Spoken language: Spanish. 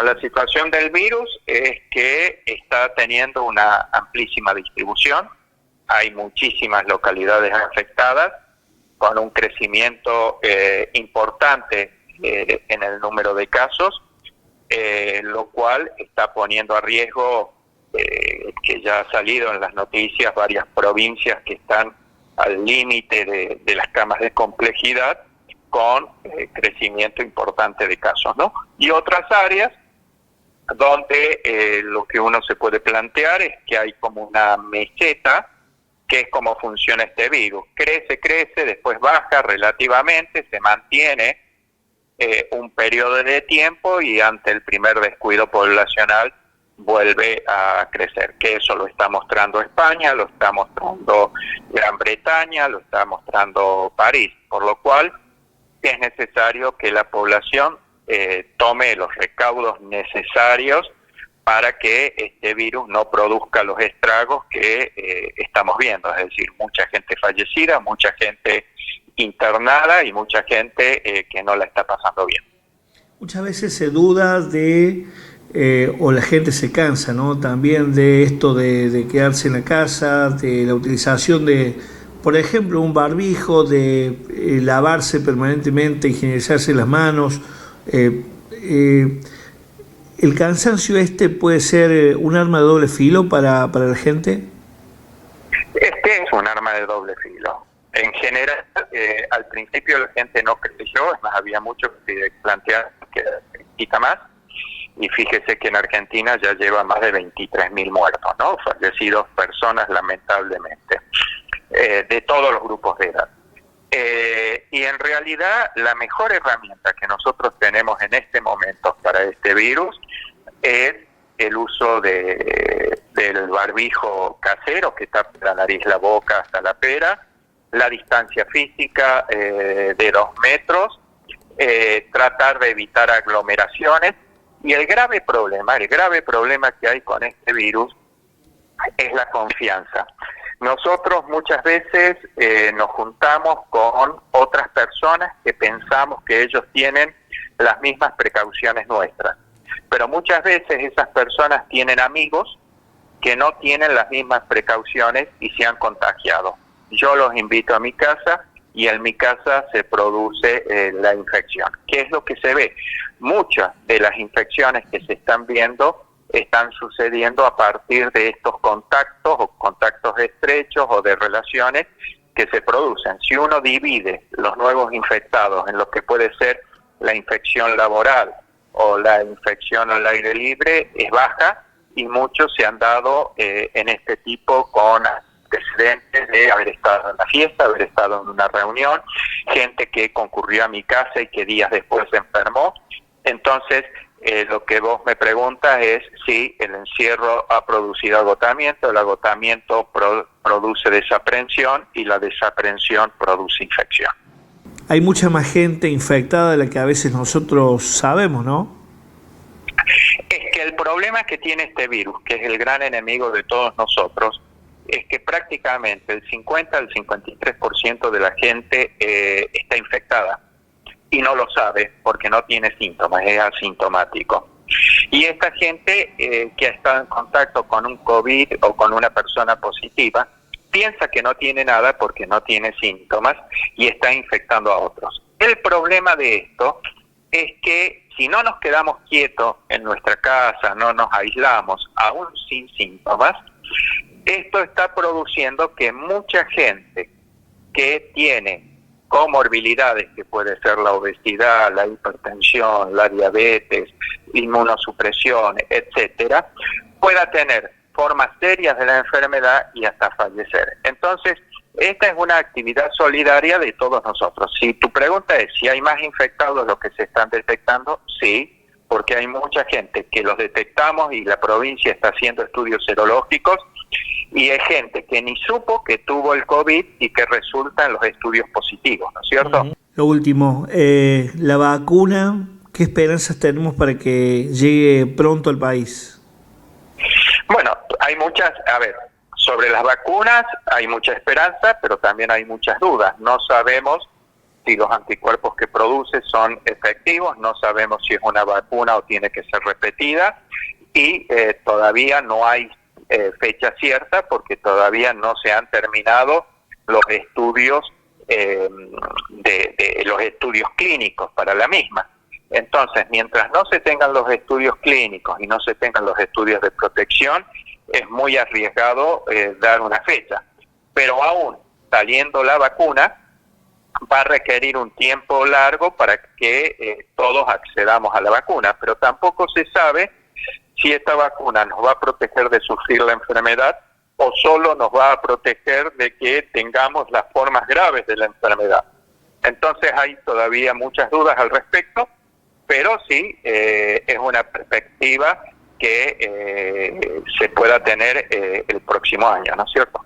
La situación del virus es que está teniendo una amplísima distribución. Hay muchísimas localidades afectadas, con un crecimiento importante en el número de casos, lo cual está poniendo a riesgo, que ya ha salido en las noticias, varias provincias que están al límite de las camas de complejidad, con crecimiento importante de casos, ¿no? Y otras áreas donde lo que uno se puede plantear es que hay como una meseta, que es como funciona este virus. Crece, después baja relativamente, se mantiene un periodo de tiempo y ante el primer descuido poblacional vuelve a crecer, que eso lo está mostrando España, lo está mostrando Gran Bretaña, lo está mostrando París, por lo cual es necesario que la población tome los recaudos necesarios para que este virus no produzca los estragos que estamos viendo, es decir, mucha gente fallecida, mucha gente internada y mucha gente que no la está pasando bien. Muchas veces se duda de, o la gente se cansa, ¿no? También de esto de quedarse en la casa, de la utilización de, por ejemplo, un barbijo, de lavarse permanentemente, higienizarse las manos. ¿El cansancio puede ser un arma de doble filo para la gente? Este es un arma de doble filo. En general, al principio la gente no creyó, es más, había mucho que plantear que quita más, y fíjese que en Argentina ya lleva más de 23.000 muertos, ¿no? Fallecidos personas, lamentablemente, de todos los grupos de edad. Y en realidad la mejor herramienta que nosotros tenemos en este momento para este virus es el uso del barbijo casero, que tapa la nariz, la boca hasta la pera, la distancia física de 2 metros, tratar de evitar aglomeraciones, y el grave problema que hay con este virus es la confianza. Nosotros muchas veces nos juntamos con otras personas que pensamos que ellos tienen las mismas precauciones nuestras, pero muchas veces esas personas tienen amigos que no tienen las mismas precauciones y se han contagiado. Yo los invito a mi casa y en mi casa se produce la infección. ¿Qué es lo que se ve? Muchas de las infecciones que se están viendo están sucediendo a partir de estos contactos o contactos estrechos o de relaciones que se producen. Si uno divide los nuevos infectados en lo que puede ser la infección laboral o la infección al aire libre, es baja, y muchos se han dado en este tipo con antecedentes de haber estado en la fiesta, haber estado en una reunión, gente que concurrió a mi casa y que días después se enfermó. Entonces, lo que vos me preguntas es si el encierro ha producido agotamiento. El agotamiento produce desaprensión y la desaprensión produce infección. Hay mucha más gente infectada de la que a veces nosotros sabemos, ¿no? Es que el problema que tiene este virus, que es el gran enemigo de todos nosotros, es que prácticamente el 50 al 53% de la gente está infectada y no lo sabe porque no tiene síntomas, es asintomático. Y esta gente que ha estado en contacto con un COVID o con una persona positiva, piensa que no tiene nada porque no tiene síntomas y está infectando a otros. El problema de esto es que si no nos quedamos quietos en nuestra casa, no nos aislamos, aún sin síntomas, esto está produciendo que mucha gente que tiene comorbilidades, que puede ser la obesidad, la hipertensión, la diabetes, inmunosupresión, etcétera, pueda tener formas serias de la enfermedad y hasta fallecer. Entonces, esta es una actividad solidaria de todos nosotros. Si tu pregunta es si hay más infectados de los que se están detectando, sí, porque hay mucha gente que los detectamos y la provincia está haciendo estudios serológicos, y hay gente que ni supo que tuvo el COVID y que resulta en los estudios positivos, ¿no es cierto? Lo último, la vacuna, ¿qué esperanzas tenemos para que llegue pronto al país? Bueno, hay muchas, sobre las vacunas hay mucha esperanza, pero también hay muchas dudas. No sabemos si los anticuerpos que produce son efectivos, no sabemos si es una vacuna o tiene que ser repetida, y todavía no hay fecha cierta porque todavía no se han terminado los estudios de los estudios clínicos para la misma. Entonces, mientras no se tengan los estudios clínicos y no se tengan los estudios de protección, es muy arriesgado dar una fecha. Pero aún saliendo la vacuna, va a requerir un tiempo largo para que todos accedamos a la vacuna, pero tampoco se sabe si esta vacuna nos va a proteger de sufrir la enfermedad o solo nos va a proteger de que tengamos las formas graves de la enfermedad. Entonces hay todavía muchas dudas al respecto, pero sí es una perspectiva que se pueda tener el próximo año, ¿no es cierto?